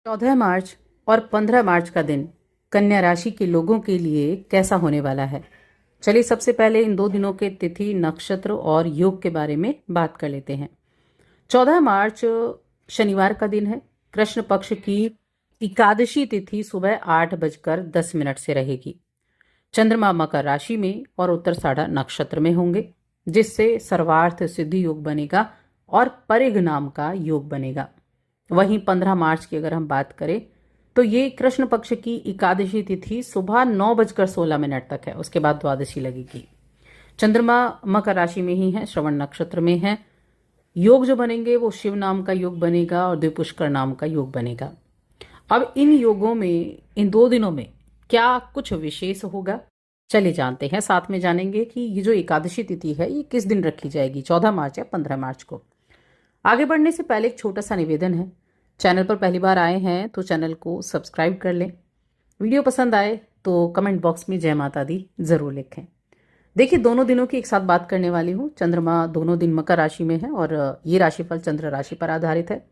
14 मार्च और 15 मार्च का दिन कन्या राशि के लोगों के लिए कैसा होने वाला है। चलिए सबसे पहले इन 2 दिनों के तिथि, नक्षत्र और योग के बारे में बात कर लेते हैं। 14 मार्च शनिवार का दिन है। कृष्ण पक्ष की एकादशी तिथि सुबह 8:10 से रहेगी। चंद्रमा मकर राशि में और उत्तराषाढ़ा नक्षत्र में होंगे, जिससे सर्वार्थ सिद्धि योग बनेगा और परिघ नाम का योग बनेगा। वहीं 15 मार्च की अगर हम बात करें तो ये कृष्ण पक्ष की एकादशी तिथि सुबह 9:16 तक है, उसके बाद द्वादशी लगेगी। चंद्रमा मकर राशि में ही है, श्रवण नक्षत्र में है। योग जो बनेंगे वो शिव नाम का योग बनेगा और द्विपुष्कर नाम का योग बनेगा। अब इन योगों में, इन 2 दिनों में क्या कुछ विशेष होगा, चलिए जानते हैं। साथ में जानेंगे कि ये जो एकादशी तिथि है ये किस दिन रखी जाएगी, 14 मार्च या 15 मार्च को। आगे बढ़ने से पहले एक छोटा सा निवेदन है। चैनल पर पहली बार आए हैं तो चैनल को सब्सक्राइब कर लें। वीडियो पसंद आए तो कमेंट बॉक्स में जय माता दी जरूर लिखें। देखिए, दोनों दिनों की एक साथ बात करने वाली हूँ। चंद्रमा दोनों दिन मकर राशि में है और ये राशिफल चंद्र राशि पर आधारित है।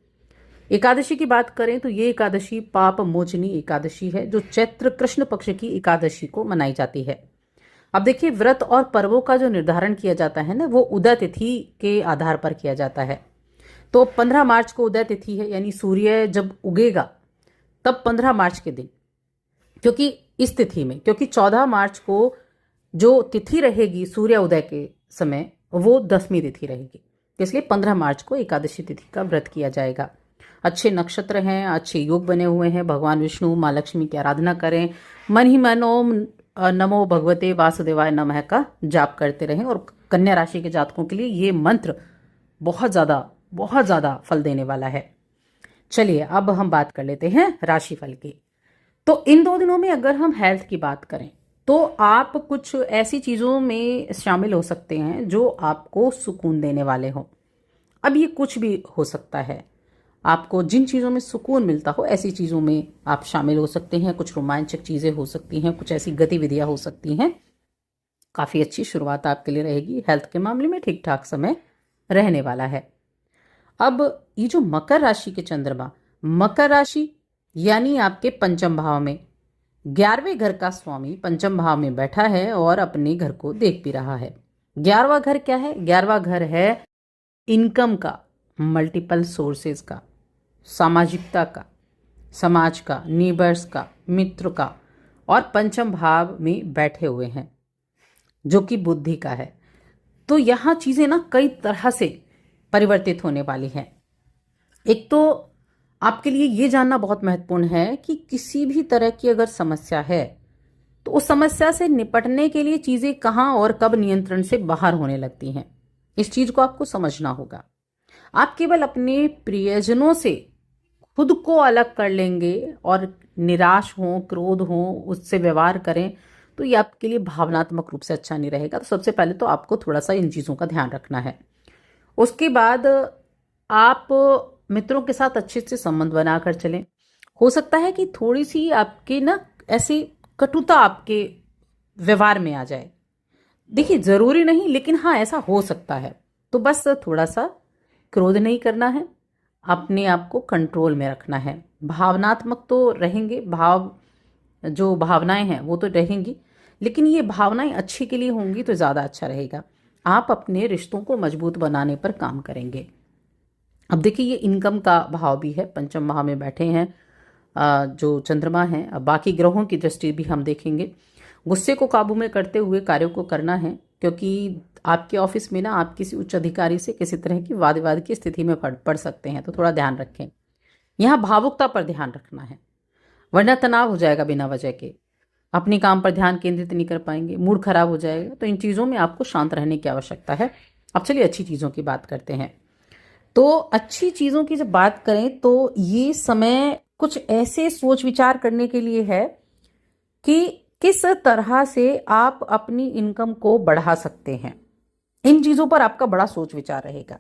एकादशी की बात करें तो ये एकादशी पाप मोचनी एकादशी है, जो चैत्र कृष्ण पक्ष की एकादशी को मनाई जाती है। अब देखिए, व्रत और पर्वों का जो निर्धारण किया जाता है ना, वो उदय तिथि के आधार पर किया जाता है। तो 15 मार्च को उदय तिथि है, यानी सूर्य जब उगेगा तब 15 मार्च के दिन, क्योंकि इस तिथि में, क्योंकि 14 मार्च को जो तिथि रहेगी सूर्य उदय के समय वो 10वीं तिथि रहेगी, इसलिए 15 मार्च को एकादशी तिथि का व्रत किया जाएगा। अच्छे नक्षत्र हैं, अच्छे योग बने हुए हैं। भगवान विष्णु माँ लक्ष्मी की आराधना करें। मन ही मन ओम नमो भगवते वासुदेवाय नमः का जाप करते रहें। और कन्या राशि के जातकों के लिए ये मंत्र बहुत ज़्यादा फल देने वाला है। चलिए अब हम बात कर लेते हैं राशिफल की। तो इन 2 दिनों में अगर हम हेल्थ की बात करें तो आप कुछ ऐसी चीज़ों में शामिल हो सकते हैं जो आपको सुकून देने वाले हों। अब ये कुछ भी हो सकता है, आपको जिन चीज़ों में सुकून मिलता हो ऐसी चीज़ों में आप शामिल हो सकते हैं। कुछ रोमांचक चीज़ें हो सकती हैं, कुछ ऐसी गतिविधियां हो सकती हैं। काफ़ी अच्छी शुरुआत आपके लिए रहेगी। हेल्थ के मामले में ठीक ठाक समय रहने वाला है। अब ये जो मकर राशि के चंद्रमा, मकर राशि यानी आपके पंचम भाव में, 11वें घर का स्वामी पंचम भाव में बैठा है और अपने घर को देख भी रहा है। 11वां घर क्या है? 11वां घर है इनकम का, मल्टीपल सोर्सेज का, सामाजिकता का, समाज का, नेबर्स का, मित्र का, और पंचम भाव में बैठे हुए हैं जो कि बुद्धि का है। तो यहाँ चीज़ें ना कई तरह से परिवर्तित होने वाली हैं। एक तो आपके लिए ये जानना बहुत महत्वपूर्ण है कि किसी भी तरह की अगर समस्या है तो उस समस्या से निपटने के लिए चीज़ें कहाँ और कब नियंत्रण से बाहर होने लगती हैं। इस चीज़ को आपको समझना होगा। आप केवल अपने प्रियजनों से खुद को अलग कर लेंगे और निराश हो, क्रोध हो, उससे व्यवहार करें तो ये आपके लिए भावनात्मक रूप से अच्छा नहीं रहेगा। तो सबसे पहले तो आपको थोड़ा सा इन चीज़ों का ध्यान रखना है। उसके बाद आप मित्रों के साथ अच्छे से संबंध बनाकर चलें। हो सकता है कि थोड़ी सी आपके ना ऐसी कटुता आपके व्यवहार में आ जाए। देखिए, ज़रूरी नहीं, लेकिन हाँ ऐसा हो सकता है। तो बस थोड़ा सा क्रोध नहीं करना है, अपने आप को कंट्रोल में रखना है। भावनात्मक तो रहेंगे, जो भावनाएं हैं वो तो रहेंगी, लेकिन ये भावनाएं अच्छी के लिए होंगी तो ज़्यादा अच्छा रहेगा। आप अपने रिश्तों को मजबूत बनाने पर काम करेंगे। अब देखिए, ये इनकम का भाव भी है, पंचम भाव में बैठे हैं जो चंद्रमा हैं। अब बाकी ग्रहों की दृष्टि भी हम देखेंगे। गुस्से को काबू में करते हुए कार्यों को करना है, क्योंकि आपके ऑफिस में ना आप किसी उच्च अधिकारी से किसी तरह की वाद विवाद की स्थिति में पड़ सकते हैं, तो थोड़ा ध्यान रखें। यहाँ भावुकता पर ध्यान रखना है, वरना तनाव हो जाएगा बिना वजह के। अपने काम पर ध्यान केंद्रित नहीं कर पाएंगे, मूड खराब हो जाएगा। तो इन चीज़ों में आपको शांत रहने की आवश्यकता है। अब चलिए अच्छी चीज़ों की बात करते हैं। तो अच्छी चीज़ों की जब बात करें तो ये समय कुछ ऐसे सोच विचार करने के लिए है कि किस तरह से आप अपनी इनकम को बढ़ा सकते हैं। इन चीज़ों पर आपका बड़ा सोच विचार रहेगा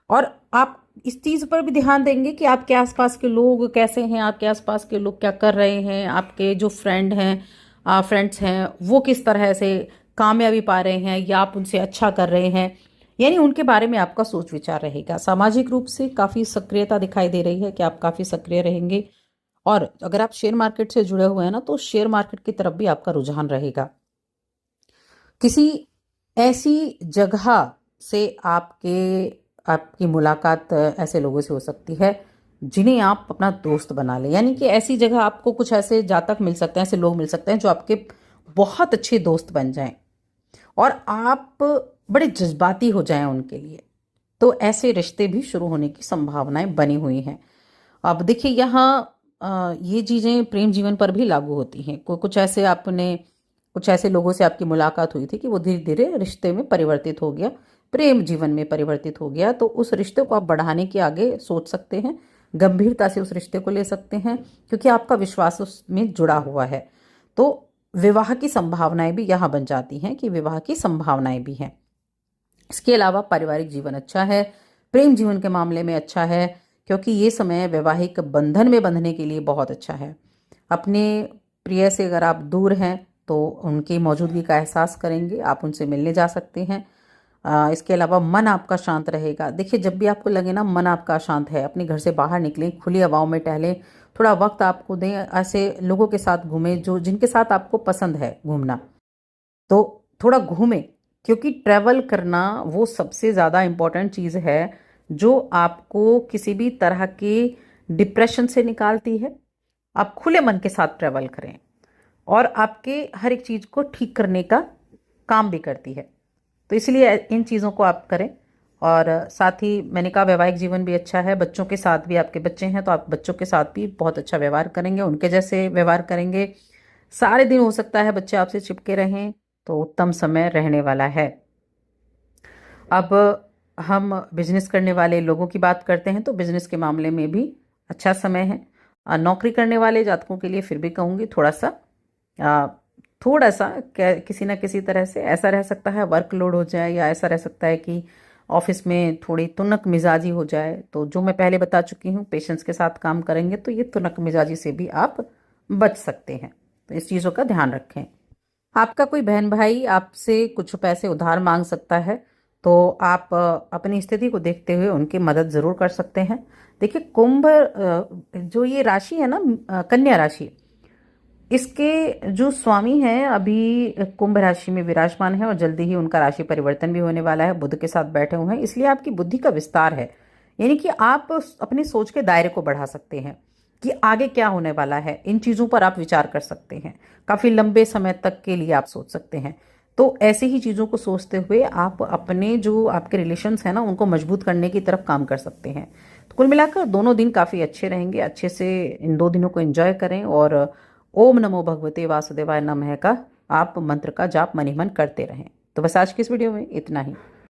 और आप इस चीज़ पर भी ध्यान देंगे कि आपके आसपास के लोग कैसे हैं, आपके आसपास के लोग क्या कर रहे हैं, आपके जो फ्रेंड्स हैं वो किस तरह से कामयाबी पा रहे हैं या आप उनसे अच्छा कर रहे हैं, यानी उनके बारे में आपका सोच विचार रहेगा। सामाजिक रूप से काफ़ी सक्रियता दिखाई दे रही है कि आप काफ़ी सक्रिय रहेंगे और अगर आप शेयर मार्केट से जुड़े हुए हैं ना, तो शेयर मार्केट की तरफ भी आपका रुझान रहेगा। किसी ऐसी जगह से आपकी मुलाकात ऐसे लोगों से हो सकती है जिन्हें आप अपना दोस्त बना लें। यानी कि ऐसी जगह आपको कुछ ऐसे जातक मिल सकते हैं, ऐसे लोग मिल सकते हैं जो आपके बहुत अच्छे दोस्त बन जाएं और आप बड़े जज्बाती हो जाएं उनके लिए। तो ऐसे रिश्ते भी शुरू होने की संभावनाएं बनी हुई हैं। अब देखिए यहाँ ये चीज़ें प्रेम जीवन पर भी लागू होती हैं। कुछ ऐसे लोगों से आपकी मुलाकात हुई थी कि वो धीरे धीरे रिश्ते में परिवर्तित हो गया, प्रेम जीवन में परिवर्तित हो गया। तो उस रिश्ते को आप बढ़ाने के आगे सोच सकते हैं, गंभीरता से उस रिश्ते को ले सकते हैं, क्योंकि आपका विश्वास उसमें जुड़ा हुआ है। तो विवाह की संभावनाएं भी यहाँ बन जाती हैं कि विवाह की संभावनाएं भी हैं। इसके अलावा पारिवारिक जीवन अच्छा है, प्रेम जीवन के मामले में अच्छा है, क्योंकि ये समय वैवाहिक बंधन में बंधने के लिए बहुत अच्छा है। अपने प्रिय से अगर आप दूर हैं तो उनकी मौजूदगी का एहसास करेंगे, आप उनसे मिलने जा सकते हैं। इसके अलावा मन आपका शांत रहेगा। देखिए जब भी आपको लगे ना मन आपका शांत है, अपने घर से बाहर निकलें, खुली हवाओं में टहलें, थोड़ा वक्त आपको दें, ऐसे लोगों के साथ घूमें जो जिनके साथ आपको पसंद है घूमना, तो थोड़ा घूमें। क्योंकि ट्रैवल करना वो सबसे ज़्यादा इम्पॉर्टेंट चीज़ है जो आपको किसी भी तरह के डिप्रेशन से निकालती है। आप खुले मन के साथ ट्रैवल करें और आपके हर एक चीज़ को ठीक करने का काम भी करती है। तो इसलिए इन चीज़ों को आप करें। और साथ ही मैंने कहा वैवाहिक जीवन भी अच्छा है, बच्चों के साथ भी, आपके बच्चे हैं तो आप बच्चों के साथ भी बहुत अच्छा व्यवहार करेंगे, उनके जैसे व्यवहार करेंगे। सारे दिन हो सकता है बच्चे आपसे चिपके रहें, तो उत्तम समय रहने वाला है। अब हम बिजनेस करने वाले लोगों की बात करते हैं तो बिजनेस के मामले में भी अच्छा समय है। नौकरी करने वाले जातकों के लिए फिर भी कहूँगी थोड़ा सा किसी ना किसी तरह से ऐसा रह सकता है वर्कलोड हो जाए, या ऐसा रह सकता है कि ऑफिस में थोड़ी तुनक मिजाजी हो जाए। तो जो मैं पहले बता चुकी हूँ, पेशेंस के साथ काम करेंगे तो ये तुनक मिजाजी से भी आप बच सकते हैं। तो इस चीज़ों का ध्यान रखें। आपका कोई बहन भाई आपसे कुछ पैसे उधार मांग सकता है, तो आप अपनी स्थिति को देखते हुए उनकी मदद ज़रूर कर सकते हैं। देखिए कुंभ जो ये राशि है ना, कन्या राशि, इसके जो स्वामी हैं अभी कुंभ राशि में विराजमान है और जल्दी ही उनका राशि परिवर्तन भी होने वाला है, बुध के साथ बैठे हुए हैं। इसलिए आपकी बुद्धि का विस्तार है, यानी कि आप अपनी सोच के दायरे को बढ़ा सकते हैं कि आगे क्या होने वाला है। इन चीज़ों पर आप विचार कर सकते हैं, काफ़ी लंबे समय तक के लिए आप सोच सकते हैं। तो ऐसी ही चीज़ों को सोचते हुए आप अपने जो आपके रिलेशंस हैं ना उनको मजबूत करने की तरफ काम कर सकते हैं। तो कुल मिलाकर दोनों दिन काफ़ी अच्छे रहेंगे। अच्छे से इन 2 दिनों को एंजॉय करें और ओम नमो भगवते वासुदेवाय नमः का आप मंत्र का जाप मन ही मन करते रहें। तो बस आज की इस वीडियो में इतना ही।